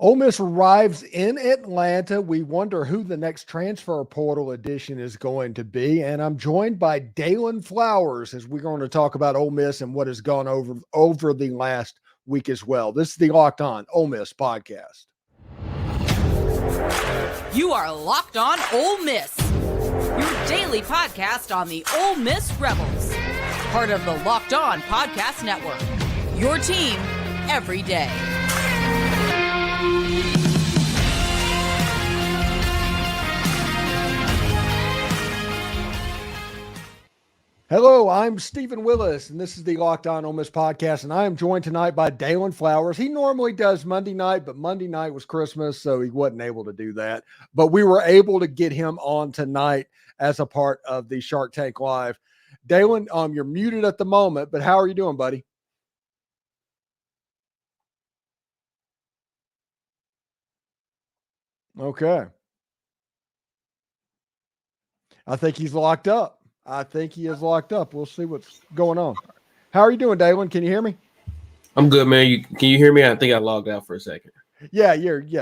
Ole Miss arrives in Atlanta. We wonder who the next transfer portal edition is going to be. And I'm joined by Dalen Flowers as we're going to talk about Ole Miss and what has gone over the last week as well. This is the Locked On Ole Miss podcast. You are Locked On Ole Miss, your daily podcast on the Ole Miss Rebels. Part of the Locked On Podcast Network, your team every day. Hello, I'm Stephen Willis, and this is the Locked On Ole Miss podcast, and I am joined tonight by Dalen Flowers. He normally does Monday night, but Monday night was Christmas, so he wasn't able to do that. But we were able to get him on tonight as a part of the Shark Tank Live. Dalen, you're muted at the moment, but how are you doing, buddy? Okay. I think he's locked up. I think he is locked up. We'll see what's going on. How are you doing, Dalen? Can you hear me? I'm good, man. Can you hear me? I think I logged out for a second. Yeah,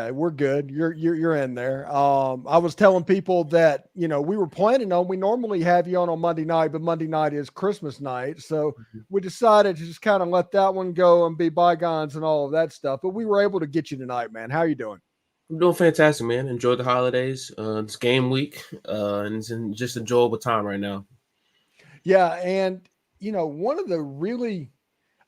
we're good. You're in there. I was telling people that, we were planning on, we normally have you on Monday night, but Monday night is Christmas night. So we decided to just kind of let that one go and be bygones and all of that stuff. But we were able to get you tonight, man. How are you doing? I'm doing fantastic, man. Enjoy the holidays. It's game week, and it's just enjoyable time right now. Yeah, and, one of the really,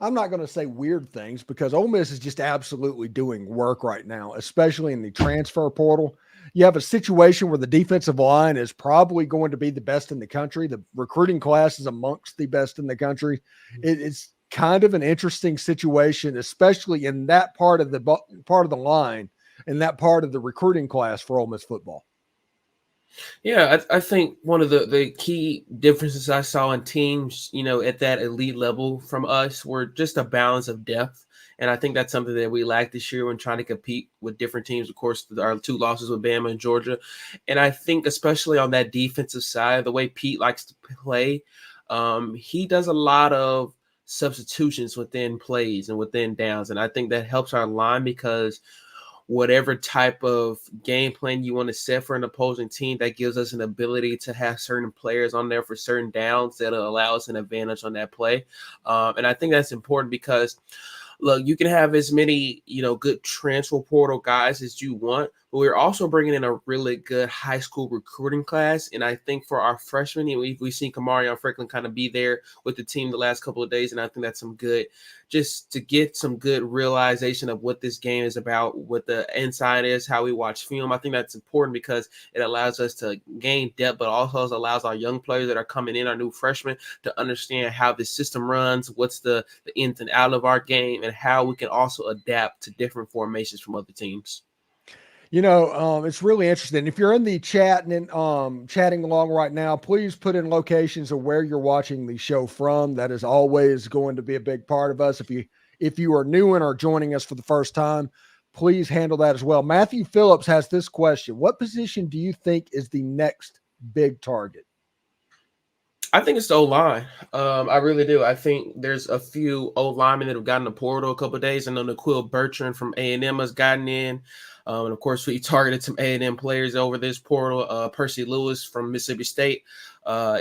I'm not going to say weird things because Ole Miss is just absolutely doing work right now, especially in the transfer portal. You have a situation where the defensive line is probably going to be the best in the country. The recruiting class is amongst the best in the country. It's kind of an interesting situation, especially in that part of the line and that part of the recruiting class for Ole Miss football. Yeah, I think one of the key differences I saw in teams, at that elite level from us were just a balance of depth. And I think that's something that we lacked this year when trying to compete with different teams. Of course, our two losses with Bama and Georgia. And I think especially on that defensive side, the way Pete likes to play, he does a lot of substitutions within plays and within downs. And I think that helps our line because whatever type of game plan you want to set for an opposing team, that gives us an ability to have certain players on there for certain downs that'll allow us an advantage on that play. And I think that's important because, look, you can have as many, good transfer portal guys as you want, but we're also bringing in a really good high school recruiting class. And I think for our freshmen, we've seen Kamarion Franklin kind of be there with the team the last couple of days. And I think that's some good, just to get some good realization of what this game is about, what the inside is, how we watch film. I think that's important because it allows us to gain depth, but also allows our young players that are coming in, our new freshmen, to understand how the system runs, what's the ins and out of our game, and how we can also adapt to different formations from other teams. It's really interesting. If you're in the chat and chatting along right now, please put in locations of where you're watching the show from. That is always going to be a big part of us. If you are new and are joining us for the first time, please handle that as well. Matthew Phillips has this question. What position do you think is the next big target? I think it's the O-line. I really do. I think there's a few O-linemen that have gotten the portal a couple of days. I know Naquil Bertrand from A&M has gotten in. And, of course, we targeted some A&M players over this portal. Percy Lewis from Mississippi State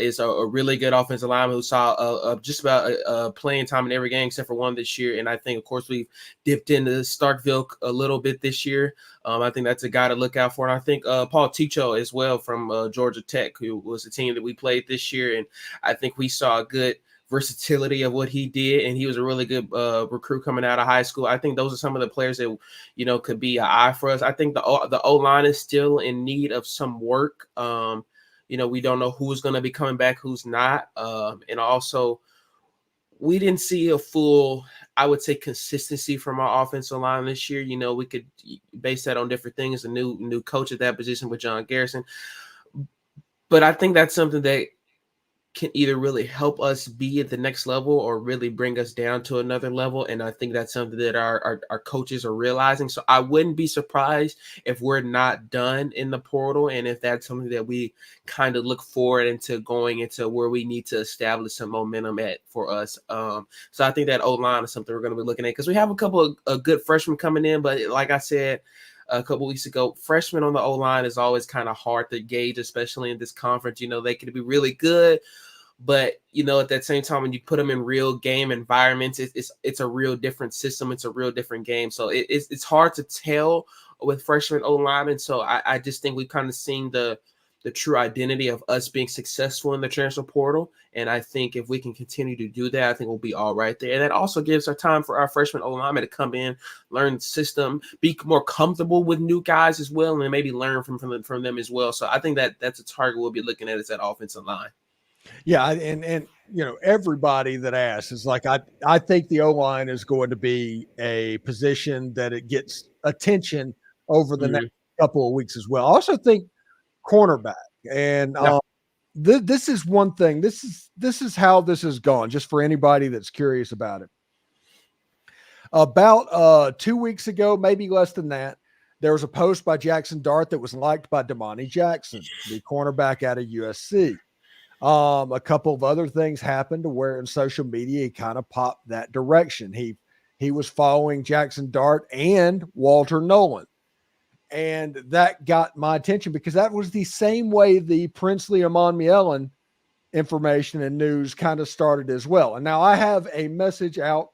is a really good offensive lineman who saw just about playing time in every game except for one this year. And I think, of course, we've dipped into Starkville a little bit this year. I think that's a guy to look out for. And I think Paul Ticho as well from Georgia Tech, who was a team that we played this year. And I think we saw a good versatility of what he did, and he was a really good recruit coming out of high school. I think those are some of the players that could be an eye for us. I think the O-line is still in need of some work. We don't know who's going to be coming back, who's not, and also we didn't see a full, I would say, consistency from our offensive line this year. We could base that on different things. A new coach at that position with John Garrison, but I think that's something that can either really help us be at the next level or really bring us down to another level. And I think that's something that our coaches are realizing. So I wouldn't be surprised if we're not done in the portal, and if that's something that we kind of look forward into going into where we need to establish some momentum at for us. So I think that O-line is something we're going to be looking at, because we have a couple of good freshmen coming in. But like I said a couple weeks ago, freshmen on the O-line is always kind of hard to gauge, especially in this conference. They can be really good, but at that same time, when you put them in real game environments, it's a real different system. It's a real different game. So it's hard to tell with freshman O-line. And so I just think we've kind of seen the true identity of us being successful in the transfer portal. And I think if we can continue to do that, I think we'll be all right there. And that also gives our time for our freshman O-linemen to come in, learn the system, be more comfortable with new guys as well, and maybe learn from them as well. So I think that's a target we'll be looking at, is that offensive line. Yeah, and everybody that asks is like, I think the O-line is going to be a position that it gets attention over the next couple of weeks as well. I also think cornerback, and this is one thing. This is how this has gone, just for anybody that's curious about it. About 2 weeks ago, maybe less than that, there was a post by Jackson Dart that was liked by Domani Jackson, the cornerback out of USC. A couple of other things happened to where in social media he kind of popped that direction. He was following Jackson Dart and Walter Nolan. And that got my attention, because that was the same way the Princely Amon Mielen information and news kind of started as well. And now I have a message out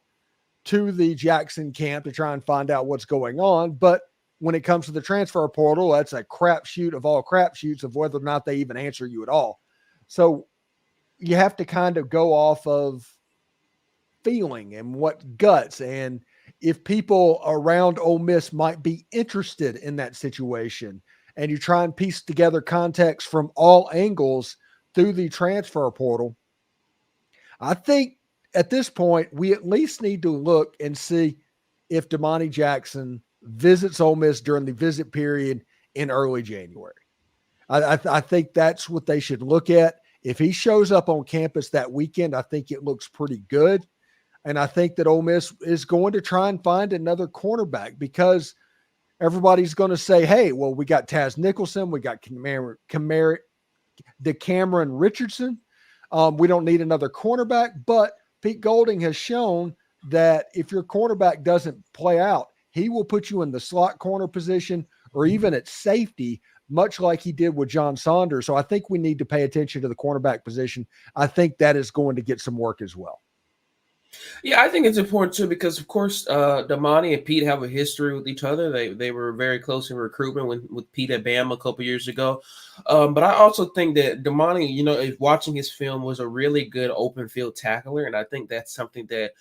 to the Jackson camp to try and find out what's going on. But when it comes to the transfer portal, that's a crapshoot of all crapshoots of whether or not they even answer you at all. So you have to kind of go off of feeling and what guts, and if people around Ole Miss might be interested in that situation, and you try and piece together context from all angles through the transfer portal. I think at this point, we at least need to look and see if Domani Jackson visits Ole Miss during the visit period in early January. I think that's what they should look at. If he shows up on campus that weekend, I think it looks pretty good. And I think that Ole Miss is going to try and find another cornerback, because everybody's going to say, hey, well, we got Taz Nicholson, we got Cameron Richardson. We don't need another cornerback. But Pete Golding has shown that if your cornerback doesn't play out, he will put you in the slot corner position or even at safety, much like he did with John Saunders. So I think we need to pay attention to the cornerback position. I think that is going to get some work as well. Yeah, I think it's important too, because of course, Domani and Pete have a history with each other. They were very close in recruitment with Pete at Bama a couple years ago. But I also think that Domani, watching his film, was a really good open field tackler, and I think that's something that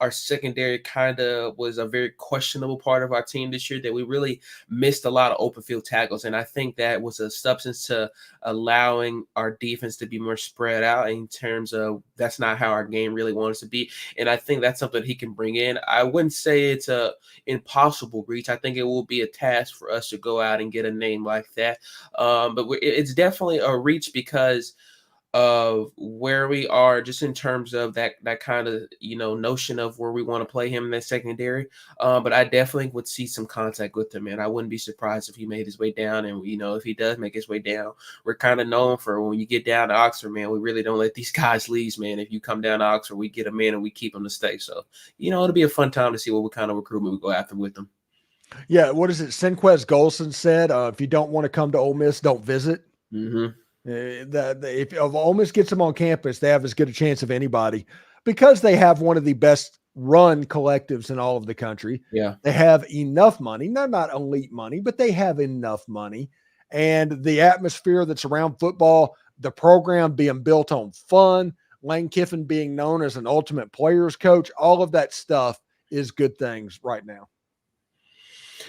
our secondary kind of was a very questionable part of our team this year, that we really missed a lot of open field tackles. And I think that was a substance to allowing our defense to be more spread out, in terms of that's not how our game really wants to be. And I think that's something he can bring in. I wouldn't say it's a impossible reach. I think it will be a task for us to go out and get a name like that. But it's definitely a reach, because of where we are, just in terms of that kind of notion of where we want to play him in that secondary. But I definitely would see some contact with him, and I wouldn't be surprised if he made his way down. And if he does make his way down, we're kind of known for, when you get down to Oxford, man, we really don't let these guys leave, man. If you come down to Oxford, we get them in and we keep them to stay. So it'll be a fun time to see what kind of recruitment we go after with them. Yeah, what is it? Senquez Golson said, if you don't want to come to Ole Miss, don't visit. Mm-hmm. If Ole Miss gets them on campus, they have as good a chance of anybody, because they have one of the best run collectives in all of the country. Yeah. They have enough money. They're not elite money, but they have enough money. And the atmosphere that's around football, the program being built on fun, Lane Kiffin being known as an ultimate players coach, all of that stuff is good things right now.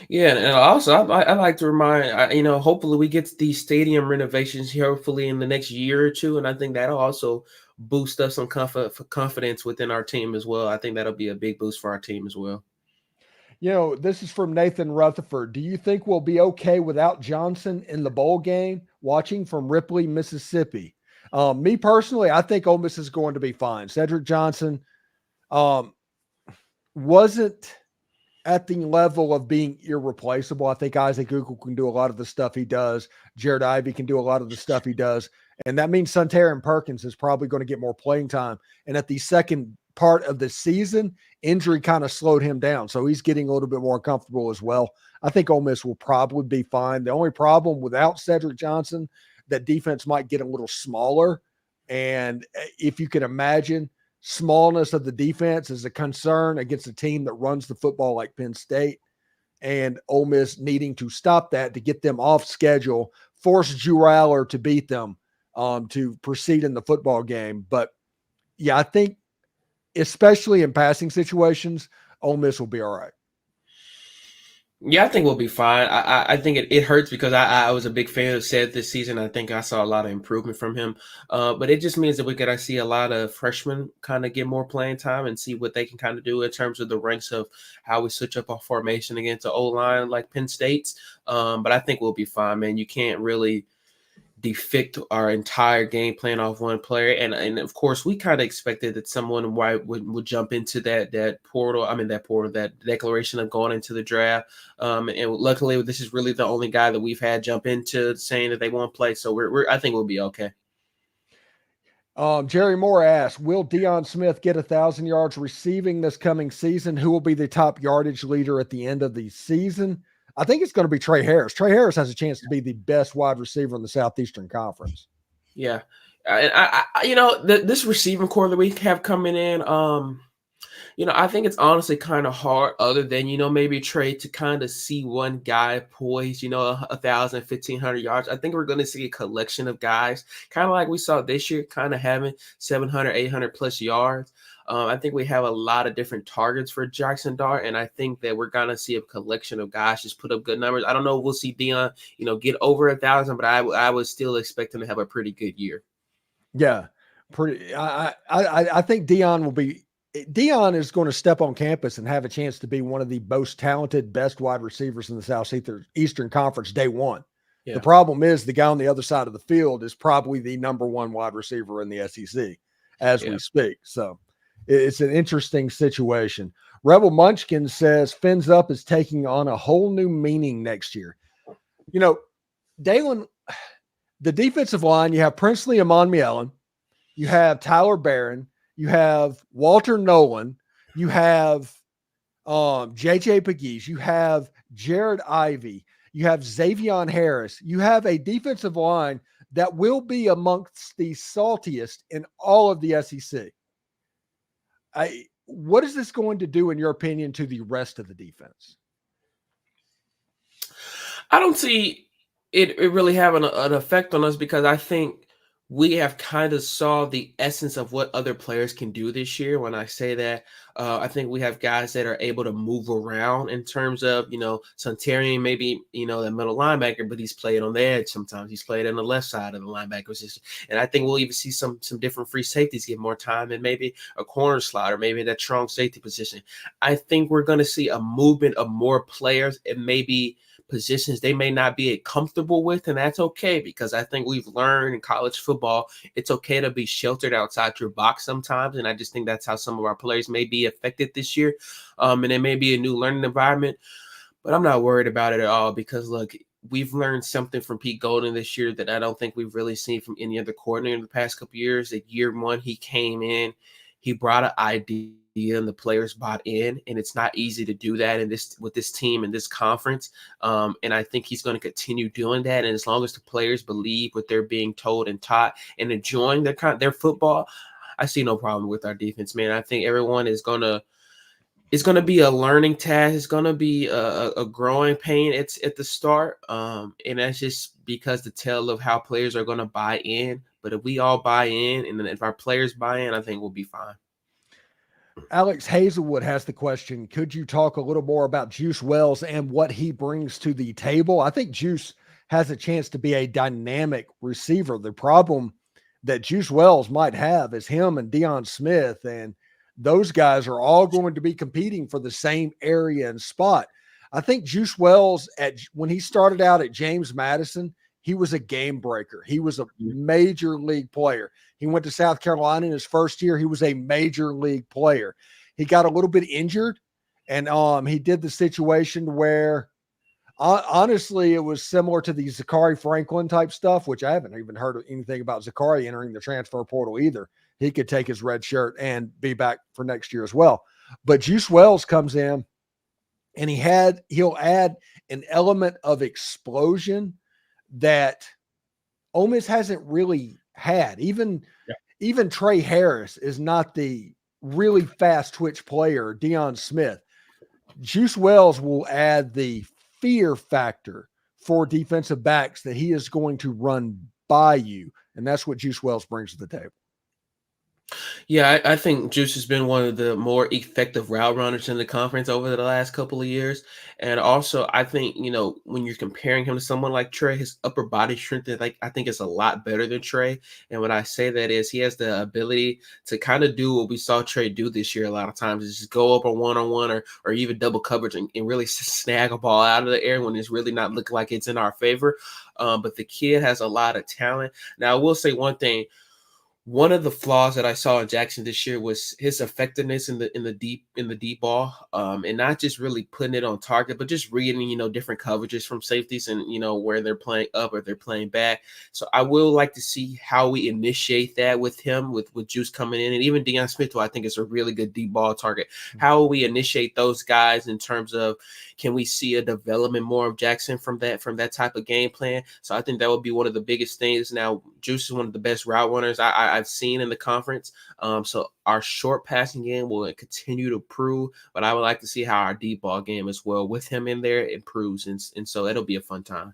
Yeah, and also I like to remind, hopefully we get these stadium renovations here, hopefully in the next year or two, and I think that'll also boost us some confidence within our team as well. I think that'll be a big boost for our team as well. This is from Nathan Rutherford. Do you think we'll be okay without Johnson in the bowl game? Watching from Ripley, Mississippi. Me personally, I think Ole Miss is going to be fine. Cedric Johnson wasn't at the level of being irreplaceable. I think Isaac Google can do a lot of the stuff he does. Jared Ivey can do a lot of the stuff he does. And that means Suntaran Perkins is probably going to get more playing time. And at the second part of the season, injury kind of slowed him down. So he's getting a little bit more comfortable as well. I think Ole Miss will probably be fine. The only problem without Cedric Johnson, that defense might get a little smaller. And if you can imagine, smallness of the defense is a concern against a team that runs the football like Penn State, and Ole Miss needing to stop that to get them off schedule, force Drew Aller to beat them to proceed in the football game. But yeah, I think especially in passing situations, Ole Miss will be all right. Yeah, I think we'll be fine. I think it hurts because I was a big fan of Seth this season. I think I saw a lot of improvement from him. But it just means that we got to see a lot of freshmen kind of get more playing time and see what they can kind of do in terms of the ranks of how we switch up our formation against the O-line like Penn State's. But I think we'll be fine, man. You can't really defict our entire game plan off one player. And of course, we kind of expected that someone would jump into that declaration of going into the draft. And luckily, this is really the only guy that we've had jump into saying that they won't play. So I think we'll be okay. Jerry Moore asks, will Deion Smith get 1,000 yards receiving this coming season? Who will be the top yardage leader at the end of the season? I think it's going to be Trey Harris. Trey Harris has a chance to be the best wide receiver in the Southeastern Conference. Yeah. And this receiving core that we have coming in, I think it's honestly kind of hard other than, maybe Trey to kind of see one guy poised, 1,000, 1,500 yards. I think we're going to see a collection of guys kind of like we saw this year, kind of having 700, 800 plus yards. I think we have a lot of different targets for Jackson Dart, and I think that we're going to see a collection of guys just put up good numbers. I don't know if we'll see Deion, get over 1,000, but I was still expecting to have a pretty good year. Yeah, pretty. I think Deion is going to step on campus and have a chance to be one of the most talented, best wide receivers in the Southeastern Conference day one. Yeah. The problem is the guy on the other side of the field is probably the number one wide receiver in the SEC as we speak. So it's an interesting situation. Rebel Munchkin says Fins Up is taking on a whole new meaning next year. Dalen, the defensive line, you have Princely Amon-Mielen, you have Tyler Barron, you have Walter Nolan, you have JJ Pegues, you have Jared Ivey, you have Xavion Harris. You have a defensive line that will be amongst the saltiest in all of the SEC. What is this going to do, in your opinion, to the rest of the defense? I don't see it really having an effect on us because I think we have kind of saw the essence of what other players can do this year. When I say that, I think we have guys that are able to move around in terms of, Suntaran, maybe, the middle linebacker, but he's played on the edge. Sometimes he's played on the left side of the linebacker position. And I think we'll even see some different free safeties get more time and maybe a corner slot or maybe that strong safety position. I think we're going to see a movement of more players and maybe positions they may not be comfortable with, and that's okay because I think we've learned in college football it's okay to be sheltered outside your box sometimes, and I just think that's how some of our players may be affected this year, and it may be a new learning environment, but I'm not worried about it at all because look, we've learned something from Pete Golden this year that I don't think we've really seen from any other coordinator in the past couple of years. That year one, he came in, he brought an idea and the players bought in, and it's not easy to do that with this team in this conference. And I think he's going to continue doing that. And as long as the players believe what they're being told and taught and enjoying their football, I see no problem with our defense, man. I think everyone it's going to be a learning task. It's going to be a growing pain. It's at the start. And that's just because the tell of how players are going to buy in. But if we all buy in and then if our players buy in, I think we'll be fine. Alex Hazelwood has the question, could you talk a little more about Juice Wells and what he brings to the table? I think Juice has a chance to be a dynamic receiver. The problem that Juice Wells might have is him and Deion Smith, and those guys are all going to be competing for the same area and spot. I think Juice Wells, when he started out at James Madison, he was a game breaker. He was a major league player. He went to South Carolina in his first year. He was a major league player. He got a little bit injured, and he did the situation where honestly, it was similar to the Zachary Franklin type stuff, which I haven't even heard anything about Zachary entering the transfer portal either. He could take his red shirt and be back for next year as well. But Juice Wells comes in, and he'll add an element of explosion that Ole Miss hasn't really had. Even Trey Harris is not the really fast twitch player, Deion Smith. Juice Wells will add the fear factor for defensive backs that he is going to run by you. And that's what Juice Wells brings to the table. Yeah, I think Juice has been one of the more effective route runners in the conference over the last couple of years. And also, I think, when you're comparing him to someone like Trey, his upper body strength, I think is a lot better than Trey. And when I say that is he has the ability to kind of do what we saw Trey do this year a lot of times, is just go up a one-on-one or even double coverage and really snag a ball out of the air when it's really not looking like it's in our favor. But the kid has a lot of talent. Now, I will say one thing. One of the flaws that I saw in Jackson this year was his effectiveness in the deep ball, and not just really putting it on target, but just reading different coverages from safeties and where they're playing up or they're playing back. So I will like to see how we initiate that with him, with Juice coming in, and even Deion Smith, who I think is a really good deep ball target. How will we initiate those guys in terms of, can we see a development more of Jackson from that type of game plan? So I think that would be one of the biggest things. Now, Juice is one of the best route runners I've seen in the conference. So our short passing game will continue to improve, but I would like to see how our deep ball game as well, with him in there, improves. And so it'll be a fun time.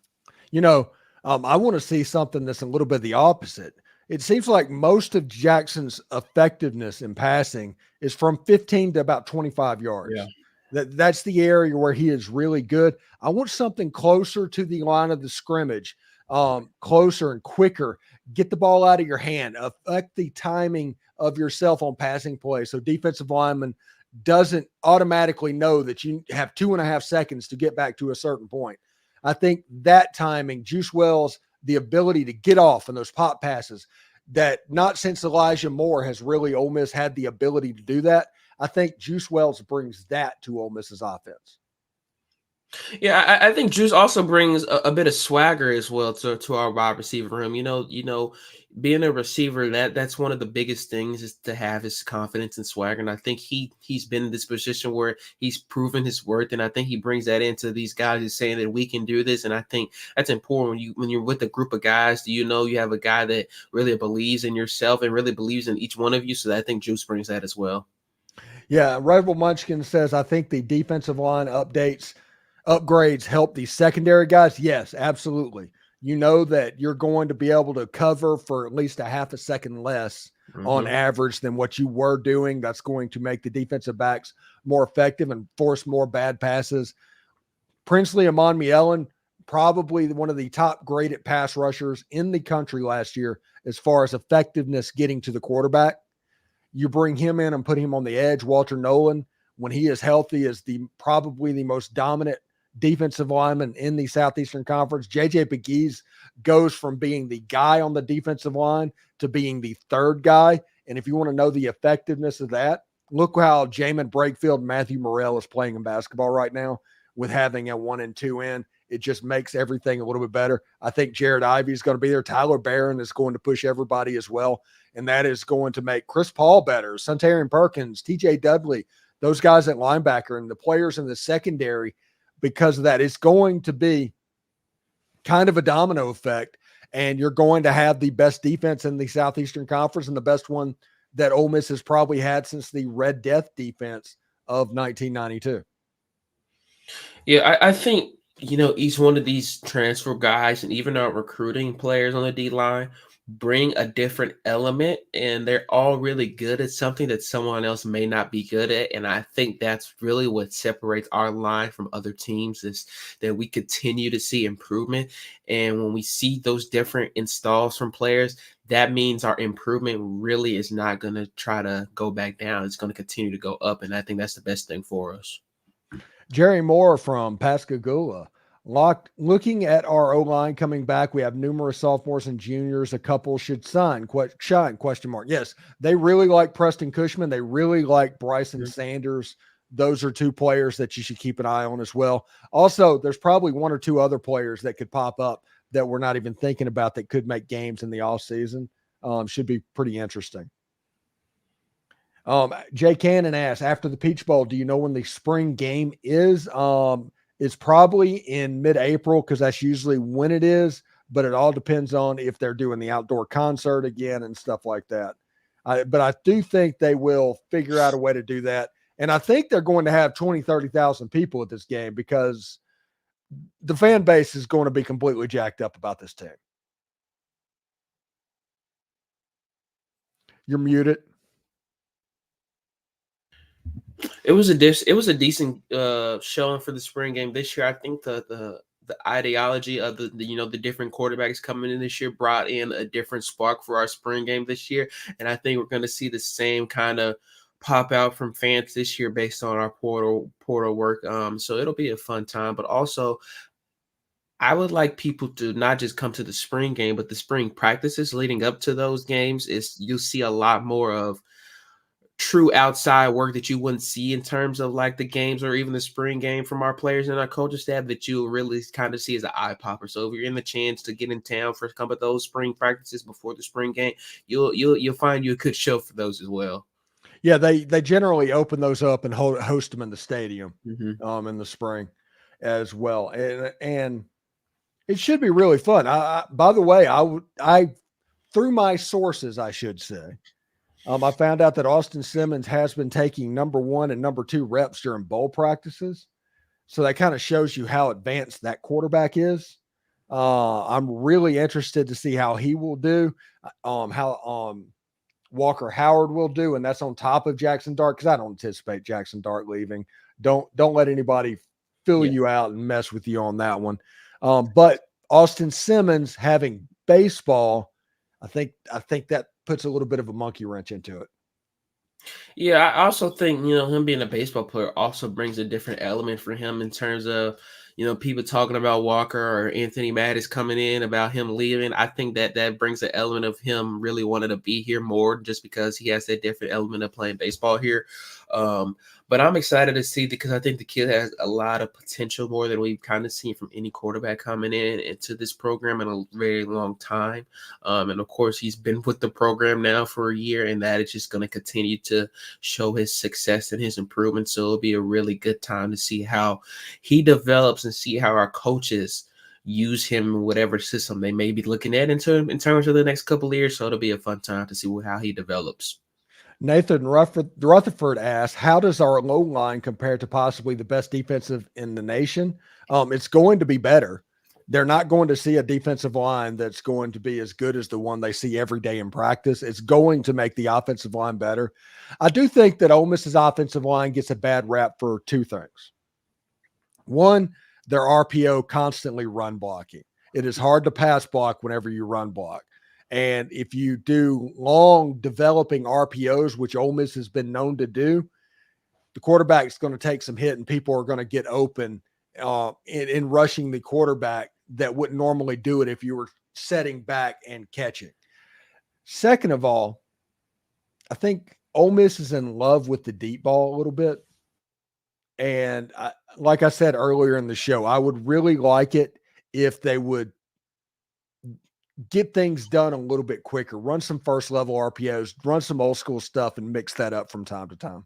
I want to see something that's a little bit the opposite. It seems like most of Jackson's effectiveness in passing is from 15 to about 25 yards. Yeah. That's the area where he is really good. I want something closer to the line of the scrimmage, closer and quicker. Get the ball out of your hand, affect the timing of yourself on passing play, so defensive lineman doesn't automatically know that you have 2.5 seconds to get back to a certain point. I think that timing, Juice Wells, the ability to get off in those pop passes, that not since Elijah Moore has really Ole Miss had the ability to do that. I think Juice Wells brings that to Ole Miss's offense. Yeah, I think Juice also brings a bit of swagger as well to our wide receiver room. Being a receiver, that's one of the biggest things, is to have his confidence and swagger. And I think he's been in this position where he's proven his worth, and I think he brings that into these guys who's saying that we can do this. And I think that's important when you're with a group of guys. You have a guy that really believes in yourself and really believes in each one of you. So I think Juice brings that as well. Yeah, Rebel Munchkin says, I think the defensive line upgrades help the secondary guys. Yes, absolutely. You know that you're going to be able to cover for at least a half a second less on average than what you were doing. That's going to make the defensive backs more effective and force more bad passes. Princely Amon Mielen, probably one of the top graded pass rushers in the country last year as far as effectiveness getting to the quarterback. You bring him in and put him on the edge. Walter Nolan, when he is healthy, is probably the most dominant defensive lineman in the Southeastern Conference. JJ Pegues goes from being the guy on the defensive line to being the third guy. And if you want to know the effectiveness of that, look how Jamin Brakefield and Matthew Morrell is playing in basketball right now with having a 1 and 2 in. It just makes everything a little bit better. I think Jared Ivey is going to be there. Tyler Barron is going to push everybody as well. And that is going to make Chris Paul better. Suntarian Perkins, TJ Dudley, those guys at linebacker and the players in the secondary. Because of that, it's going to be kind of a domino effect, and you're going to have the best defense in the Southeastern Conference and the best one that Ole Miss has probably had since the Red Death defense of 1992. Yeah, I think, each one of these transfer guys and even our recruiting players on the D-line bring a different element, and they're all really good at something that someone else may not be good at. And I think that's really what separates our line from other teams, is that we continue to see improvement. And when we see those different installs from players, that means our improvement really is not going to try to go back down. It's going to continue to go up. And I think that's the best thing for us. Jerry Moore from Pascagoula. Looking at our O-line coming back, we have numerous sophomores and juniors. A couple should shine, question mark. Yes, they really like Preston Cushman. They really like Bryson Sanders. Those are two players that you should keep an eye on as well. Also, there's probably one or two other players that could pop up that we're not even thinking about that could make games in the offseason. Should be pretty interesting. Jay Cannon asks, after the Peach Bowl, do you know when the spring game is? It's probably in mid-April because that's usually when it is, but it all depends on if they're doing the outdoor concert again and stuff like that. But I do think they will figure out a way to do that. And I think they're going to have 20, 30,000 people at this game because the fan base is going to be completely jacked up about this team. You're muted. It was a decent showing for the spring game this year. I think the ideology of the different quarterbacks coming in this year brought in a different spark for our spring game this year, and I think we're going to see the same kind of pop out from fans this year based on our portal work. So it'll be a fun time, but also I would like people to not just come to the spring game, but the spring practices leading up to those games. You'll see a lot more of true outside work that you wouldn't see in terms of like the games or even the spring game from our players and our coaching staff that you'll really kind of see as an eye popper. So if you're in the chance to get in town for a couple of those spring practices before the spring game, you'll find you a good show for those as well. Yeah, they generally open those up and host them in the stadium in the spring as well, and it should be really fun. By the way, I through my sources, I should say. I found out that Austin Simmons has been taking number 1 and number 2 reps during bowl practices. So that kind of shows you how advanced that quarterback is. I'm really interested to see how he will do, how Walker Howard will do, and that's on top of Jackson Dart because I don't anticipate Jackson Dart leaving. Don't let anybody fill you out and mess with you on that one. But Austin Simmons having baseball, I think that puts a little bit of a monkey wrench into it. Yeah, I also think, him being a baseball player also brings a different element for him in terms of, people talking about Walker or Anthony Mattis coming in about him leaving. I think that brings an element of him really wanting to be here more just because he has that different element of playing baseball here. But I'm excited to see because I think the kid has a lot of potential, more than we've kind of seen from any quarterback coming into this program in a very long time. And of course, he's been with the program now for a year, and that is just going to continue to show his success and his improvement. So it'll be a really good time to see how he develops and see how our coaches use him in whatever system they may be looking at in terms of the next couple of years. So it'll be a fun time to see how he develops. Nathan Rutherford asked, how does our low line compare to possibly the best defensive in the nation? It's going to be better. They're not going to see a defensive line that's going to be as good as the one they see every day in practice. It's going to make the offensive line better. I do think that Ole Miss's offensive line gets a bad rap for two things. One, their RPO constantly run blocking. It is hard to pass block whenever you run block. And if you do long developing RPOs, which Ole Miss has been known to do, the quarterback's going to take some hit and people are going to get open in rushing the quarterback that wouldn't normally do it if you were setting back and catching. Second of all, I think Ole Miss is in love with the deep ball a little bit. And like I said earlier in the show, I would really like it if they would get things done a little bit quicker, run some first level RPOs, run some old school stuff and mix that up from time to time.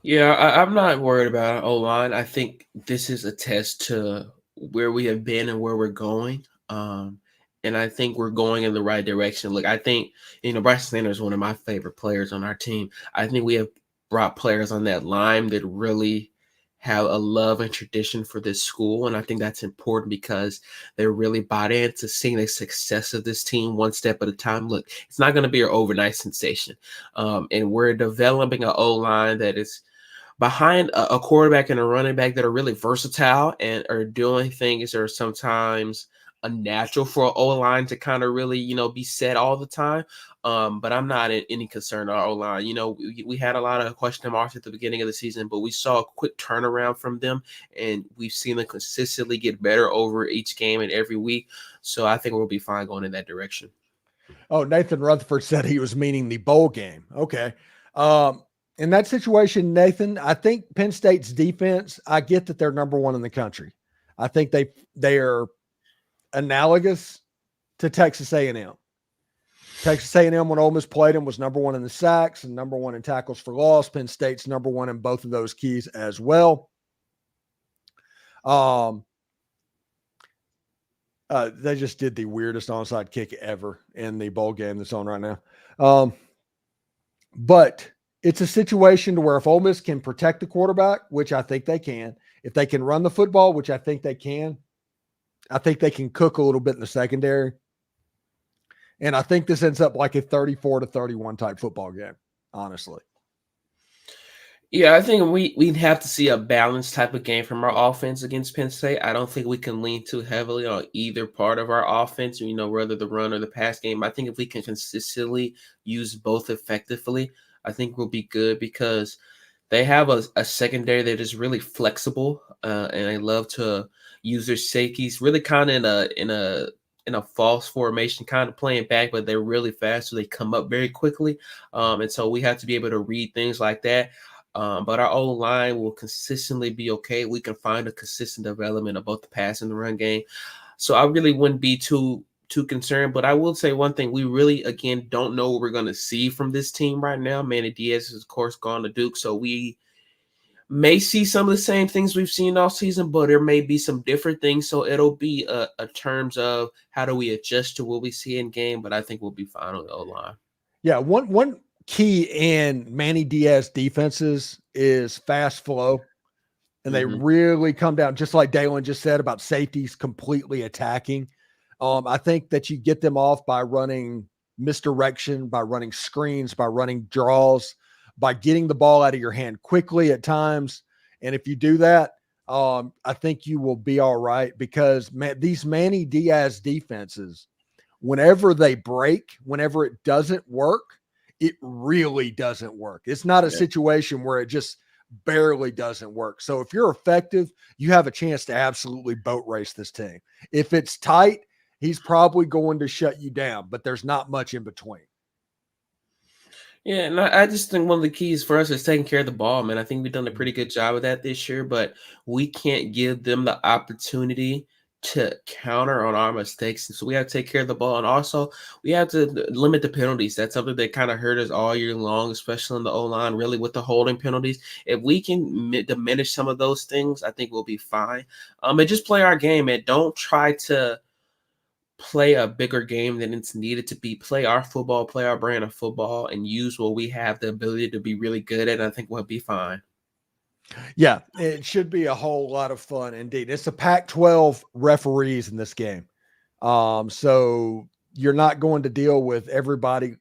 Yeah, I'm not worried about O-line. I think this is a test to where we have been and where we're going. And I think we're going in the right direction. Look, I think, Bryson Sanders is one of my favorite players on our team. I think we have brought players on that line that really have a love and tradition for this school. And I think that's important because they're really bought into seeing the success of this team one step at a time. Look, it's not going to be an overnight sensation. And we're developing an O-line that is behind a quarterback and a running back that are really versatile and are doing things that are sometimes unnatural for an O-line to kind of really, be set all the time. But I'm not in any concern of our O-line. We had a lot of question marks at the beginning of the season, but we saw a quick turnaround from them, and we've seen them consistently get better over each game and every week. So I think we'll be fine going in that direction. Oh, Nathan Rutherford said he was meaning the bowl game. Okay. In that situation, Nathan, I think Penn State's defense, I get that they're number one in the country. I think they are analogous to Texas A&M. Texas A&M, when Ole Miss played them, was number one in the sacks and number one in tackles for loss. Penn State's number one in both of those keys as well. They just did the weirdest onside kick ever in the bowl game that's on right now. But it's a situation to where if Ole Miss can protect the quarterback, which I think they can, if they can run the football, which I think they can cook a little bit in the secondary. And I think this ends up like a 34-31 type football game, honestly. Yeah, I think we'd have to see a balanced type of game from our offense against Penn State. I don't think we can lean too heavily on either part of our offense, whether the run or the pass game. I think if we can consistently use both effectively, I think we'll be good because they have a secondary that is really flexible, and they love to use their safeties really kind of in a false formation, kind of playing back, but they're really fast, so they come up very quickly. And so we have to be able to read things like that. But our O-line will consistently be okay. We can find a consistent development of both the pass and the run game. So I really wouldn't be too concerned. But I will say one thing. We really, again, don't know what we're going to see from this team right now. Manny Diaz is, of course, gone to Duke. So we may see some of the same things we've seen all season, but there may be some different things. So it'll be a terms of how do we adjust to what we see in game. But I think we'll be fine on the O-line. Yeah, one key in Manny Diaz defenses is fast flow. And they really come down, just like Dalen just said about safeties completely attacking. I think that you get them off by running misdirection, by running screens, by running draws, by getting the ball out of your hand quickly at times. And if you do that, I think you will be all right because these Manny Diaz defenses, whenever they break, whenever it doesn't work, it really doesn't work. It's not a situation where it just barely doesn't work. So if you're effective, you have a chance to absolutely boat race this team. If it's tight, he's probably going to shut you down, but there's not much in between. Yeah, and I just think one of the keys for us is taking care of the ball, man. I think we've done a pretty good job of that this year, but we can't give them the opportunity to counter on our mistakes. And so we have to take care of the ball. And also we have to limit the penalties. That's something that kind of hurt us all year long, especially in the O-line, really with the holding penalties. If we can diminish some of those things, I think we'll be fine. And just play our game and don't try to play a bigger game than it's needed to be. Play our football, play our brand of football, and use what we have the ability to be really good at. And I think we'll be fine. Yeah, it should be a whole lot of fun indeed. It's the Pac-12 referees in this game. So you're not going to deal with everybody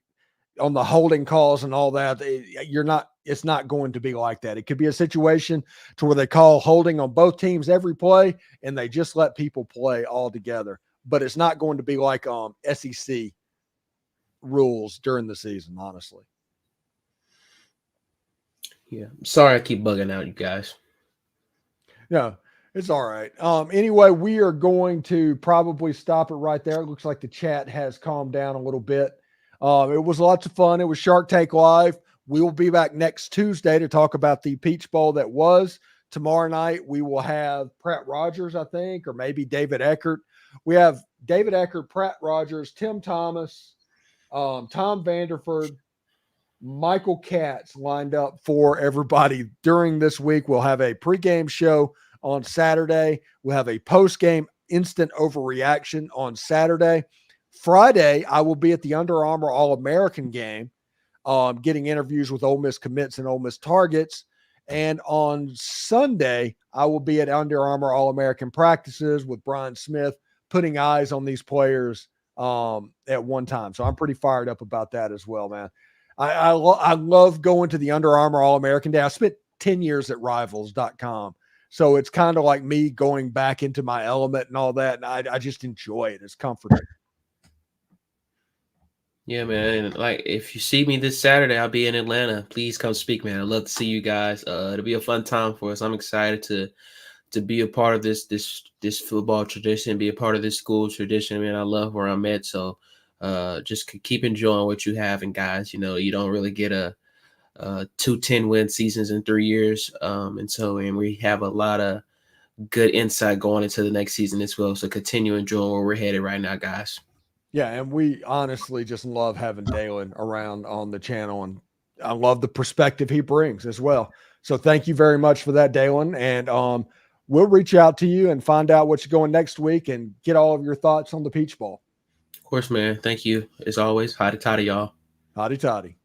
on the holding calls and all that. It's not going to be like that. It could be a situation to where they call holding on both teams every play and they just let people play all together. But it's not going to be like SEC rules during the season, honestly. Yeah. Sorry I keep bugging out, you guys. No, it's all right. Anyway, we are going to probably stop it right there. It looks like the chat has calmed down a little bit. It was lots of fun. It was Shark Tank Live. We will be back next Tuesday to talk about the Peach Bowl that was. Tomorrow night, we will have Pratt Rogers, I think, or maybe David Eckert. We have David Eckert, Pratt Rogers, Tim Thomas, Tom Vanderford, Michael Katz lined up for everybody during this week. We'll have a pregame show on Saturday. We'll have a postgame instant overreaction on Saturday. Friday, I will be at the Under Armour All-American game, getting interviews with Ole Miss commits and Ole Miss targets. And on Sunday, I will be at Under Armour All-American practices with Brian Smith, putting eyes on these players at one time. So I'm pretty fired up about that as well, man. I love going to the Under Armour All-American Day. I spent 10 years at Rivals.com So it's kind of like me going back into my element and all that. And I just enjoy it. It's comforting. Yeah, man. And like, if you see me this Saturday, I'll be in Atlanta. Please come speak, man. I'd love to see you guys. It'll be a fun time for us. I'm excited to be a part of this football tradition, be a part of this school tradition, man. I love where I'm at. So just keep enjoying what you have. And guys, you know, you don't really get a 2 10-win seasons in 3 years. And we have a lot of good insight going into the next season as well. So continue enjoying where we're headed right now, guys. Yeah, and we honestly just love having Dalen around on the channel, and I love the perspective he brings as well. So thank you very much for that, Dalen. And we'll reach out to you and find out what's going next week and get all of your thoughts on the Peach Bowl. Of course, man. Thank you. As always, hotty toddy, y'all. Hotty toddy.